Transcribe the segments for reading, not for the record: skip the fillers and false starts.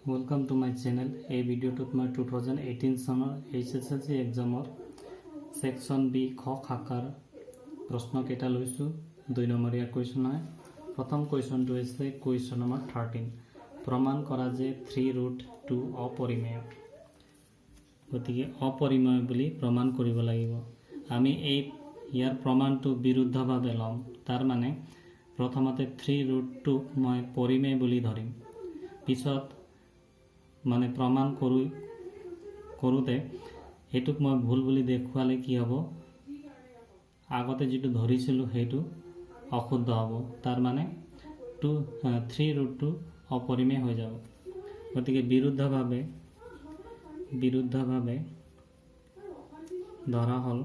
Welcome to my channel. এই ভিডিওটোত মই 2018 চনৰ HSLC এক্সামৰ সেকশন বি খ শাখাৰ প্ৰশ্ন কেইটা লৈছো। 2 নম্বৰীয়া কোৱেশ্চন হয়। প্ৰথম কোৱেশ্চনটো হৈছে কোৱেশ্চন নম্বৰ 13। প্ৰমাণ কৰা যে 3√2 অপৰিমেয়। গতিকে অপৰিমেয় বুলি প্ৰমাণ কৰিব লাগিব। আমি ইয়াৰ প্ৰমাণটো বিৰুদ্ধভাৱে লম। তাৰ মানে প্ৰথমতে 3√2 মই পৰিমেয় বুলি ধৰিম। পিছত মানে प्रमाण करूते हेतुक मैं भूल बुली देखुवाले कि हब आगते जिटु धरिसिलु हेतु अशुद्ध हब। तार माने 3√2 अपरिमेय हो जाब। गतिके विरुद्धभावे धरा हल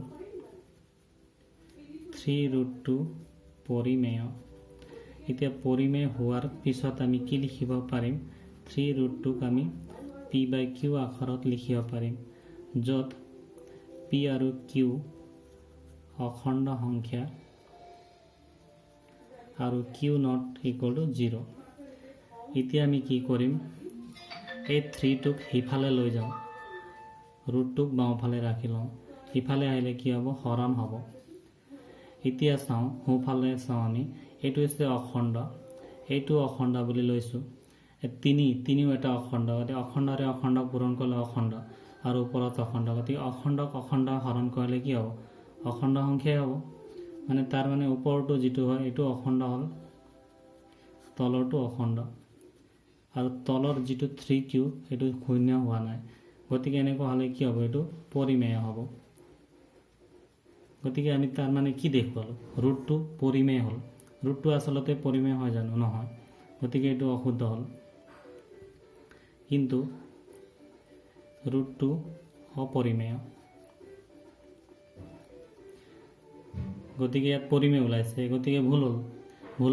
3√2 परिमेय। इतिया परिमेय होवार पिছত आमी कि लिखिब पारिम 3√2 आमी p/q आखरत लिखिब पारिम, जत p और q अखंड संख्या और q नॉट इक्वल टू 0। इतिया आमी कि करिम ए 3 टुक हिफाले লৈ যাও, रूट टुक बाওফালে राखि लওঁ। हिफाले आइले कि हबो हरण हबो। इतिया चाওঁ সোঁফালে চাওঁ আমি एटु হৈছে अखंड, एटु अखंड বুলি লৈছো। তিনিও এটা অখণ্ড। গতিকে অখণ্ডৰে অখণ্ডক পূৰণ কৰিলে অখণ্ড আৰু ওপৰত অখণ্ড। গতিকে অখণ্ডক অখণ্ড হৰণ কৰিলে কি হ'ব? অখণ্ড সংখ্যাই হ'ব। মানে তাৰ মানে ওপৰটো যিটো হয় এইটো অখণ্ড হ'ল, তলৰটো অখণ্ড আৰু তলৰ যিটো 3q এইটো শূন্য হোৱা নাই। গতিকে এনেকুৱা হ'লে কি হ'ব? এইটো পৰিমেয় হ'ব। গতিকে আমি তাৰ মানে কি দেখুৱালো? ৰুটটো পৰিমেয় হ'ল। ৰুটটো আচলতে পৰিমেয় হয় জানো? নহয়। গতিকে এইটো অশুদ্ধ হ'ল। किन्तु √2 अपरिमेय। गतिके यात परिमेय ओलाइছে। गतिके भूल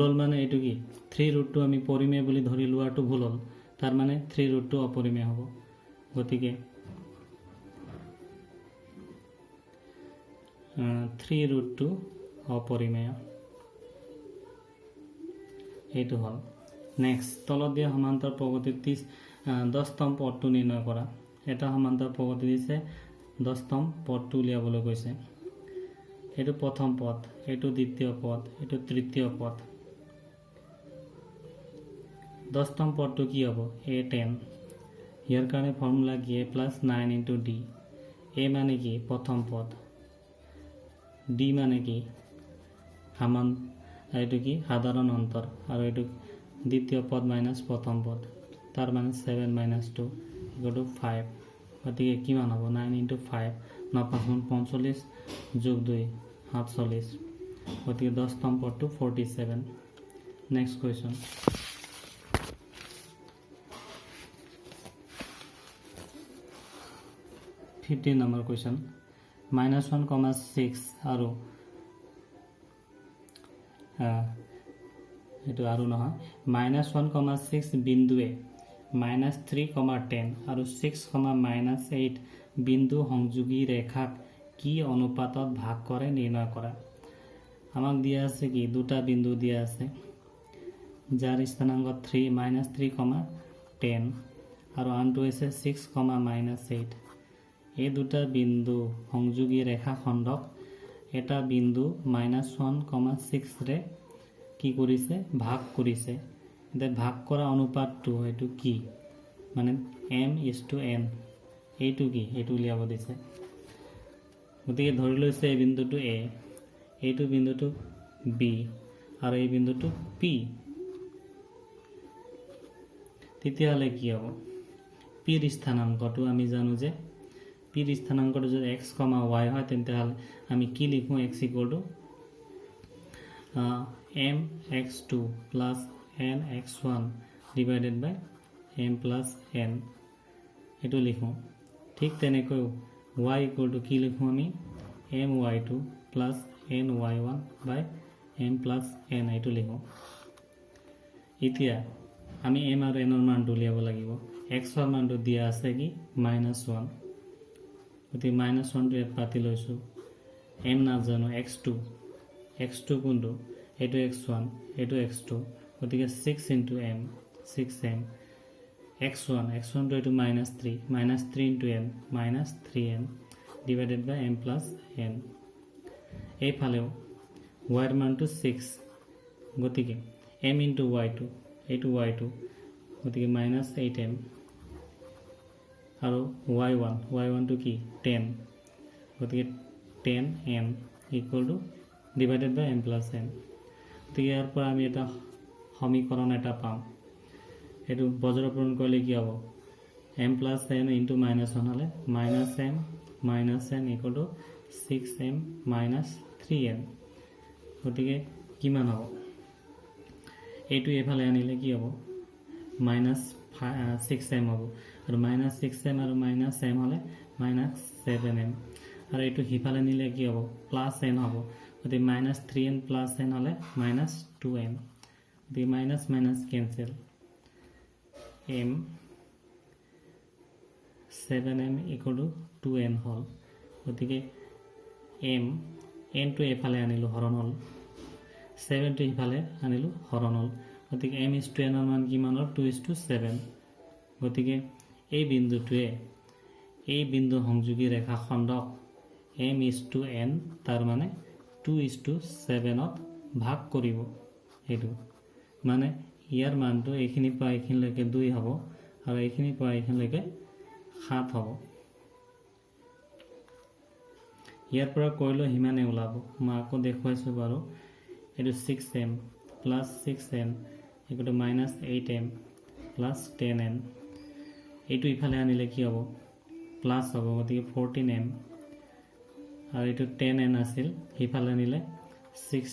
हल माने एटु कि 3√2 आमी परिमेय बुली धरि लोवाटो भूल हल। तार माने 3√2 अपरिमेय हबो। गतिके 3√2 अपरिमेय एटु हल। नेक्स्ट तলত দিয়া সমান্তৰাল প্ৰগতি 10তম পদটো নিৰ্ণয় কৰা। এটা সমান্তৰাল প্ৰগতি দিছে, 10তম পদটো উলিয়াবলৈ কৈছে। এইটো প্ৰথম পদ, এইটো দ্বিতীয় পদ, এইটো তৃতীয় পদ। 10তম পদটো কি হ'ব? a10। ইয়াৰ কাৰণে ফৰ্মুলা কি? a + 9 * d। a মানে কি? প্ৰথম পদ। d মানে কি? এইটো কি? সাধাৰণ অন্তৰ। আৰু এইটো দ্বিতীয় পদ মাইনাস প্ৰথম পদ। तार माने 7 - 2 = 5। गतिके किमान हबो? 9 * 5 9 × 5 = 45 + 2 = 47। गतिके 10तम पदটো 47। Next question. -15 number question. -1,6 और एटु आरु নহয়। -1,6 बिंदुए -3,10 और 6,-8 बिंदु संयोगी रेखाक की अनुपातत भाग करे निर्णय करा। आमाक दिया আছে কি? দুটা बिंदु दिया আছে, যার স্থানাঙ্ক -3,10 और आनটো আছে 6,-8। এই দুটা बिंदु संयोगी रेखाखंडक এটা बिंदु -1,6 रे কি কৰিছে? ভাগ কৰিছে। भाग करा अनुपातটো एटु की? माने m/n। एटु की? एटु उलियाब दिছে। गतिके धरि লৈছে এই बिंदुটো a, এইটো बिंदुটো b और এই बिंदुটো p। তেতিয়াহলে কি হ'ব? p ৰ স্থানাঙ্কটো আমি জানো যে p ৰ স্থানাঙ্কটো যদি x, y হয় তেতিয়াহলে আমি কি লিখো? x = mx2 + nx1 divided by m plus n एटु लिखो। ठीक तेनेকৈ y = কি লিখো আমি? my2 plus ny1 by m plus n एटु लिखो। इतिया আমি m और n ৰ মানটো উলিয়াব লাগিব। x ৰ মানটো দিয়া আছে কি? -1। গতিকে -1 টো ইয়াত পাতি লৈছো। m নাজানো, x2 কোনটো? এটো x1 এটো x2। গতিকে 6 * m 6m x1 to এইটো -3 into m -3m divided by m plus n এইফালেও y এর মান to 6 গতিকে m into y2 এইটো y2 গতিকে -8m আৰু y1 to কি 10 গতিকে 10m equal to divided by m plus n গতিকে ইয়াৰ পৰা আমি এটা সমীকৰণ এটা পাম এটো বজ্ৰপূৰণ কৰিলে কি হ'ব m plus n into -1 হলে -m equal to 6m minus 3m গতিকে কিমান হ'ব এইটো এফালে আনিলে কি হ'ব -6m হ'ব আৰু -6m আৰু -m হলে -7m আৰু এইটো হিফালে নিলে কি হ'ব +n হ'ব গতিকে -3n + n হলে -2m the minus cancel m 7m equal to 2n হল গতিকে m n to এফালে আনিলো হৰণ হল 7 to এফালে আনিলো হৰণ হল গতিকে m is to n এৰ মান কিমান হল 2:7 গতিকে এই বিন্দুটোৱে এই বিন্দু সংযোগী ৰেখা খণ্ডক m is to n তাৰ মানে 2:7 ত ভাগ কৰিব এইটো মানে ইয়াৰ মানটো এইখিনি পৰা এইখিনিলৈকে 2 হ'ব আৰু এইখিনি পৰা এইখিনিলৈকে 7 হ'ব ইয়াৰ পৰা কৰিলে হিমানে ওলাব মই আকৌ দেখুৱাইছো বাৰু এটো 6m plus 6n equal to -8m plus 10n এইটো ইফালে আনিলে কি হ'ব প্লাস হ'ব গতিকে 14m আৰু এইটো 10n আছিল ইফালে আনিলে 10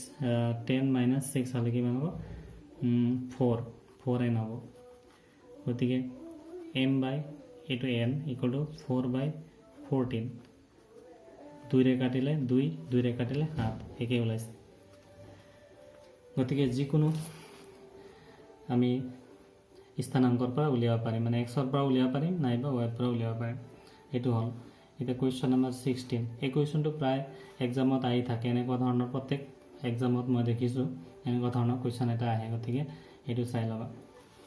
- 6 হলে কিমান হ'ব 4n হ'ব গতিকে m by এইটো n equal to 4/14 2 ৰে কাটিলে 2 ৰে কাটিলে 7 একে ওলাইছে গতিকে যিকোনো আমি স্থানাঙ্কৰ পৰা উলিয়াব পাৰিম মানে x ৰ পৰা উলিয়াব পাৰিম নাইবা y ৰ পৰা উলিয়াব পাৰিম এটো হল এটা কোৱেশ্চন নম্বৰ 16 এই কোৱেশ্চনটো প্ৰায় এক্সামত আহি থাকে এনেকুৱা ধৰণৰ প্ৰত্যেক এক্সামত মই দেখিছো এনেকুৱা ধৰণৰ কোৱেশ্চন এটা আহে গতিকে এটো চাই লবা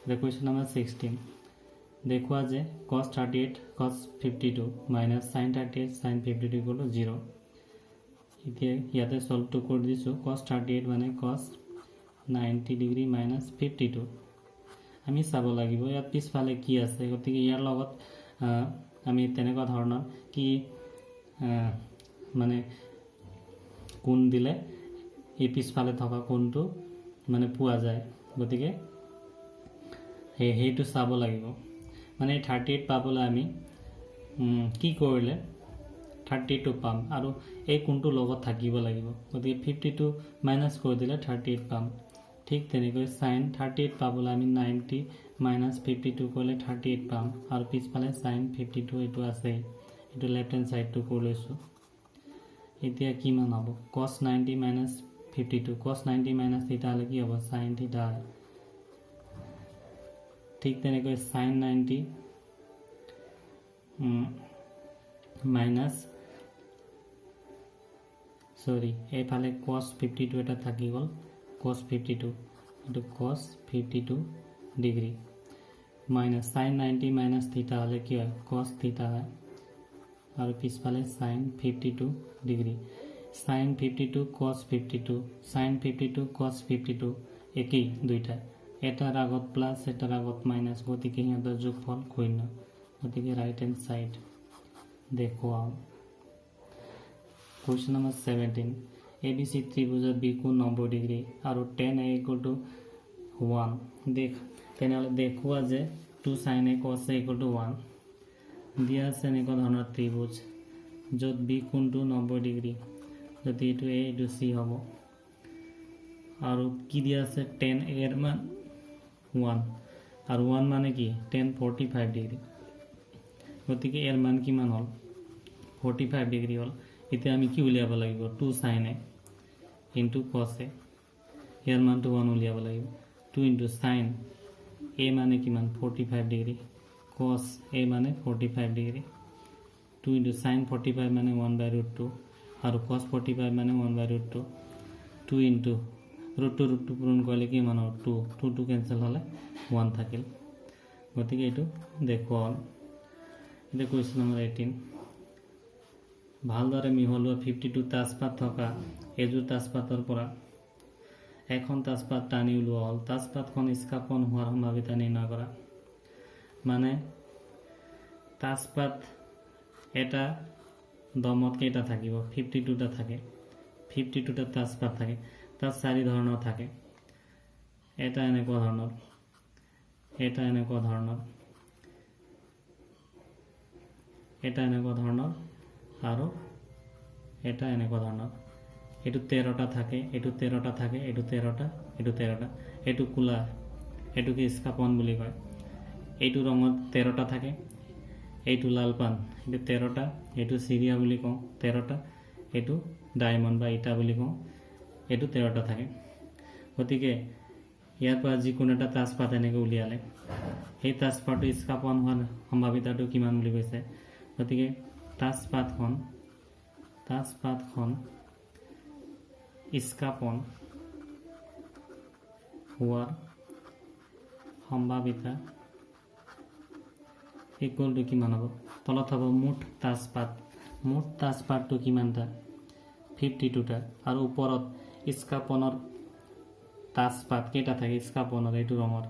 এটা কোৱেশ্চন নম্বৰ 16 দেখুৱা যে cos 38 cos 52 minus sin 38 sin 52 equal to 0 এতিয়া ইয়াতে সলভ টু কৰি দিছো cos 38 মানে cos 90 ডিগ্ৰী minus 52 আমি চাব লাগিব ইয়াত পিছফালে কি আছে গতিকে ইয়াৰ লগত আমি তেনেকুৱা ধৰণৰ কি মানে কোণ দিলে এই পিছফালে থকা কোণটো মানে পোৱা যায় গতিকে হেইটো চাব লাগিব মানে 38 পাবলৈ আমি কি কৰিলে 32 পাম আৰু এই কোণটো লগত থাকিব লাগিব গতিকে 52 মাইনাস কৰি দিলে 38 পাম ঠিক তেনেকৈ sin 38 পাবলৈ আমি 90 minus 52 কৰিলে 38 পাম আৰু পিছফালে sin 52 এটো আছে এটো লেফট হ্যান্ড সাইড টু কৰি লৈছো এতিয়া কি মান হ'ব cos 90 minus 52 cos 90 minus θ হলে কি হ'ব sin θ ঠিক তেনেকৈ sin 90 minus sorry এফালে cos 52 এটা থাকি গল cos 52 এটো cos 52 degree minus sin 90 minus θ হলে কি হয় cos θ হয় আৰু পিছফালে sin 52 degree sin 52 cos 52 sin 52 cos 52 একই দুইটা এটাৰ আগত প্লাস এটাৰ আগত মাইনাস গতিকে ইহঁতৰ যোগফল শূন্য গতিকে ৰাইট হ্যান্ড সাইড দেখুৱাও কোৱেশ্চন নম্বৰ 17 ABC ত্ৰিভুজৰ B কোণ 90 ডিগ্ৰী আৰু tan A = 1 দেখ তেনেহলে দেখুৱা যে 2 sin A cos A = 1 দিয়া আছে এনেকুৱা ধৰণৰ ত্ৰিভুজ য'ত B কোণটো 90 ডিগ্ৰী যদি এটো A এটো C হ'ব আৰু কি দিয়া আছে tan A এৰ মান 1 আৰু 1 মানে কি tan 45 ডিগ্ৰী গতিকে এৰ মান কিমান হল 45 ডিগ্ৰী হল এতিয়া আমি কি উলিয়াব লাগিব 2 sin A into cos A এর মানটো 1 উলিয়াব লাগিব 2 into sin A মানে কিমান 45 ডিগ্ৰী cos A মানে 45 ডিগ্ৰী 2 into sin 45 মানে 1/√2 আৰু cos 45 মানে 1/√2 2 into √2 পূৰণ কৰিলে কি মান হ'ব 2 2 ক্যান্সেল হলে 1 থাকিল গতিকে এইটো দেখুওৱা হ'ল। এতিয়া কুৱেশ্যন নম্বৰ 18 ভালদৰে মিহলোৱা 52 তাজপাত থকা এযোৰ তাজপাতৰ পৰা এখন তাজপাত টানি উলিওৱা হ'ল। তাজপাতখন স্থাপন হোৱাৰ সম্ভাৱিতা নিৰ্ণয় কৰা। মানে তাজপাত এটা দমত কেইটা থাকিব 52টা থাকে 52টা তাজপাত থাকে তাত 4 ধৰণৰ থাকে এটা এনেকুৱা ধৰণৰ এটা এনেকুৱা ধৰণৰ এটা এনেকুৱা ধৰণৰ আৰু এটা এনেকুৱা ধৰণৰ এটো 13টা থাকে এটো 13টা থাকে এটো 13টা এটো 13টা এটো কুলা এটো কি স্থাপন বুলি কয় এইটো ৰঙত 13টা থাকে এইটো লাল পান এটো 13টা এটো সিৰিয়া বুলি কওঁ 13টা এটো ডায়মণ্ড বা ইটা বুলি কওঁ এটো 13টা থাকে গতিকে ইয়াৰ পৰা যিকোনো এটা তাজপাত এনেকৈ উলিয়ালে এই তাজপাতটো স্থাপন হোৱাৰ সম্ভাৱিতাটো কিমান বুলি কৈছে গতিকে তাজপাতখন স্থাপন হোৱাৰ সম্ভাৱিতা ইকুৱেল টু কিমান হ'ব তলত হ'ব মুঠ তাজপাতটো কিমানটা 52টা আৰু ওপৰত স্থাপনৰ তাজপাত কেইটা থাকে স্থাপনৰ এইটো ৰঙৰ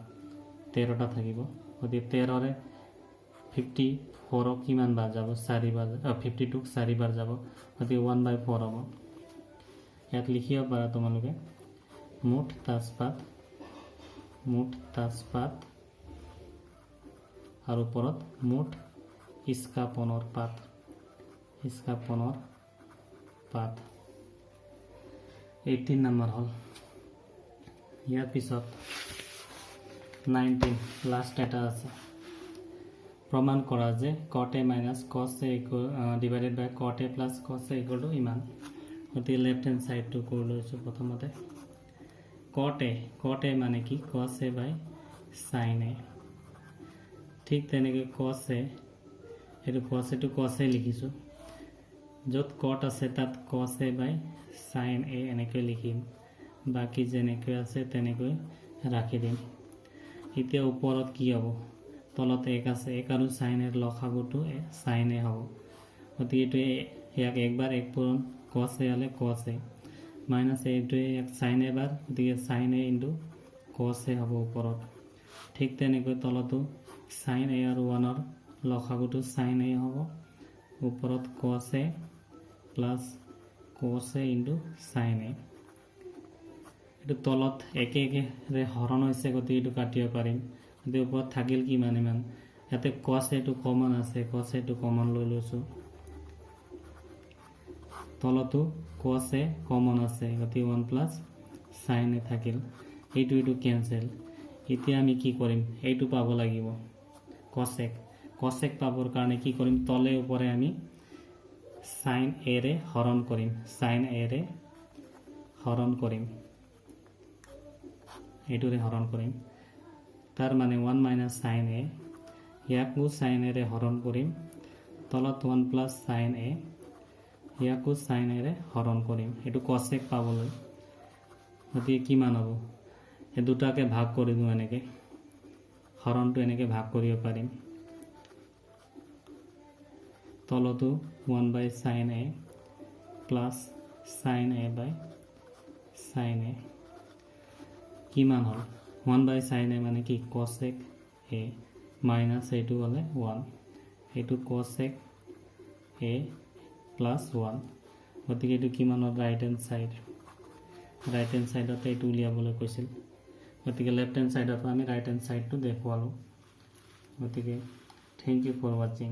13টা থাকিব গতিকে 13ৰে 54 কিমান বাৰ যাব 4 বাৰ 52 4 বাৰ যাব গতিকে 1/4 হ'ব ইয়াত লিখিব পাৰা তোমালোকে মুঠ তাজপাত আৰু ওপৰত মুঠ স্থাপনৰ পাত 18 নম্বৰ হ'ল ইয়াৰ পিছত 19 লাষ্ট এটা আছে প্ৰমাণ কৰা যে cot a minus cos a divided by cot a plus cos a equal to ইমান গতিকে লেফ্ট হেণ্ড সাইডটো কৰি লৈছোঁ প্ৰথমতে cot a মানে কি cos a by sin a ঠিক তেনেকৈ cos a এইটো cos a লিখিছোঁ য'ত cot আছে তাত cos a by sin a এনেকৈ লিখিম বাকি যেনেকৈ আছে তেনেকৈ ৰাখি দিম এতিয়া ওপৰত কি হ'ব তলত 1 আছে 1 আৰু sin এৰ লসাগুটো sin a হ'ব গতিকে ইয়াক একবাৰ 1 পূৰণ cos a হলে cos a minus a টো এক sin a বাৰ গতিকে sin a into cos a হ'ব ওপৰত ঠিক তেনেকৈ তলতো sin a আৰু 1 ৰ লসাগুটো sin a হ'ব ওপৰত cos a plus cos a into sin a এটো তলত একে ৰে হৰণ হৈছে গতি এটো কাটিব পাৰিম এটো ওপৰত থাকিল কি মানে মান ইয়াতে cos a টো কমন আছে cos a টো কমন লৈ লৈছো তলতো cos a কমন আছে গতি 1 plus sin a থাকিল এইটো ক্যান্সেল এতিয়া আমি কি কৰিম এইটো পাব লাগিব cos a পাবৰ কাৰণে কি কৰিম তলে উপৰে আমি sin a ৰে হৰণ কৰিম এইটোৰে হৰণ কৰিম তাৰ মানে 1 minus sin a ইয়াকো sin a ৰে হৰণ কৰিম তলত 1 plus sin a ইয়াকো sin a ৰে হৰণ কৰিম এটো cos a পাবলৈ গতি কিমান হ'ব এই দুটাকে ভাগ কৰি দিও এনেকে হৰণটো এনেকে ভাগ কৰিব পাৰিম তলতো 1 by sin a plus sin a by sin a কিমান হ'ল 1 by sin a মানে কি cos a minus এইটো হলে 1 এইটো cos a plus 1 গতিকে এইটো কিমান হ'ল রাইট হ্যান্ড সাইডতে এইটো উলিয়াবলৈ কৈছিল গতিকে লেফট হ্যান্ড সাইডৰ পৰা আমি ৰাইট হ্যান্ড সাইডটো দেখুৱালো গতিকে থ্যাংক ইউ ফৰ ওয়াচিং